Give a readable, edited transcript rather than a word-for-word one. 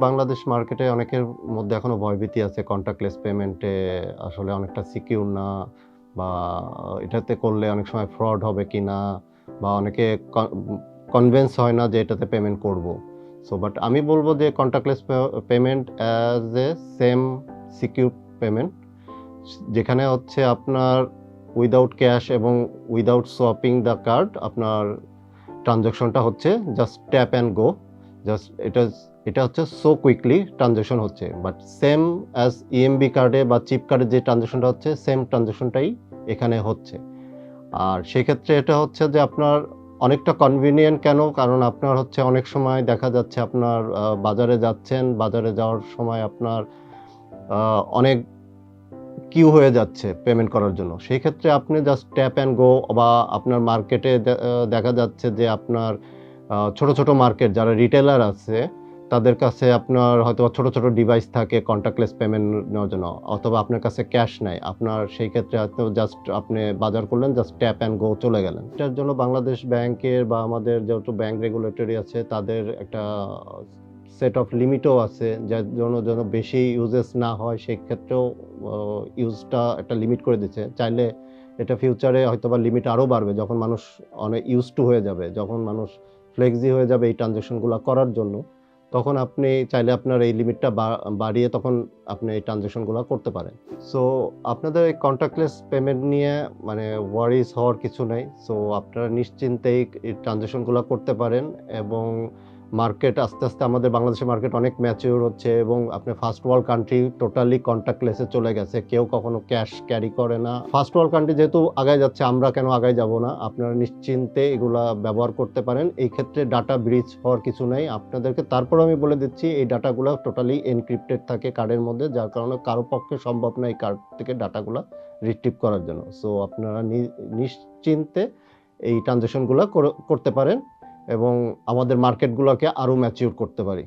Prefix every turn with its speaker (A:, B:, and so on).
A: বাংলাদেশ মার্কেটে অনেকের মধ্যে এখনো ভয়ভীতি আছে কন্টাক্টলেস পেমেন্টে আসলে অনেকটা সিকিউর না বা এটাতে করলে অনেক সময় ফ্রড হবে কিনা বা অনেকে কনভিন্স হয় না যে এটাতে পেমেন্ট করব। সো বাট আমি বলবো যে contactless payment as a same secure payment, যেখানে হচ্ছে আপনার উইদাউট ক্যাশ এবং উইদাউট সোয়াপিং দ্য কার্ড আপনার ট্রানজাকশনটা হচ্ছে just tap and go. Just এটা হচ্ছে সো কুইকলি ট্রানজাকশন হচ্ছে, বাট সেম অ্যাজ ইএমবি কার্ডে বা চিপ কার্ডে যে ট্রানজাকশনটা হচ্ছে সেম ট্রানজাকশনটাই এখানে হচ্ছে। আর সেক্ষেত্রে এটা হচ্ছে যে আপনার অনেকটা কনভিনিয়েন্ট কেন, কারণ আপনার হচ্ছে অনেক সময় দেখা যাচ্ছে আপনার বাজারে যাচ্ছেন, বাজারে যাওয়ার সময় আপনার অনেক কিউ হয়ে যাচ্ছে পেমেন্ট করার জন্য। সেই ক্ষেত্রে আপনি জাস্ট ট্যাপ অ্যান্ড গো বা আপনার মার্কেটে দেখা যাচ্ছে যে আপনার ছোট, ছোট মার্কেট যারা রিটেলার আছে তাদের কাছে আপনার হয়তোবা ছোট, ছোট ডিভাইস থাকে কন্টাক্টলেস পেমেন্ট নেওয়ার জন্য, অথবা আপনার কাছে ক্যাশ নাই। আপনার সেই ক্ষেত্রে হয়তো জাস্ট আপনি বাজার করলেন, জাস্ট ট্যাপ অ্যান্ড গো চলে গেলেন। এটার জন্য বাংলাদেশ ব্যাংকের বা আমাদের যেহেতু ব্যাংক রেগুলেটরি আছে তাদের একটা সেট অফ লিমিটও আছে, যার জন্য যেন বেশি ইউজেস না হয় সেক্ষেত্রেও ইউজটা একটা লিমিট করে দিচ্ছে। চাইলে এটা ফিউচারে হয়তোবা লিমিট আরও বাড়বে যখন মানুষ অনেক ইউজ টু হয়ে যাবে, যখন মানুষ ফ্লেক্সি হয়ে যাবে এই ট্রানজাকশনগুলো করার জন্য, তখন আপনি চাইলে আপনার এই লিমিটটা বাড়িয়ে তখন আপনি এই ট্রানজাকশনগুলো করতে পারেন। সো আপনাদের এই কন্টাক্টলেস পেমেন্ট নিয়ে মানে ওয়ারিজ হওয়ার কিছু নাই। সো আপনারা নিশ্চিন্তেই এই ট্রানজাকশনগুলো করতে পারেন এবং মার্কেট আস্তে, আস্তে আমাদের বাংলাদেশের মার্কেট অনেক ম্যাচিউর হচ্ছে এবং আপনি ফার্স্ট ওয়ার্ল্ড কান্ট্রি টোটালি কন্টাক্টলেসে চলে গেছে। কেউ কখনো ক্যাশ ক্যারি করে না। ফার্স্ট ওয়ার্ল্ড কান্ট্রি যেহেতু আগায় যাচ্ছে, আমরা কেন আগায় যাব না? আপনারা নিশ্চিন্তে এগুলা ব্যবহার করতে পারেন। এই ক্ষেত্রে ডাটা ব্রিচ হওয়ার কিছু নাই। আপনাদেরকে তারপরেও আমি বলে দিচ্ছি এই ডাটাগুলা টোটালি এনক্রিপ্টেড থাকে কার্ডের মধ্যে, যার কারণে কারো পক্ষে সম্ভব না এই কার্ড থেকে ডাটাগুলা রিট্রিভ করার জন্য। সো আপনারা নিশ্চিন্তে এই ট্রানজাকশনগুলা করতে পারেন এবং আমাদের মার্কেটগুলোকে আরও ম্যাচিউর করতে পারি।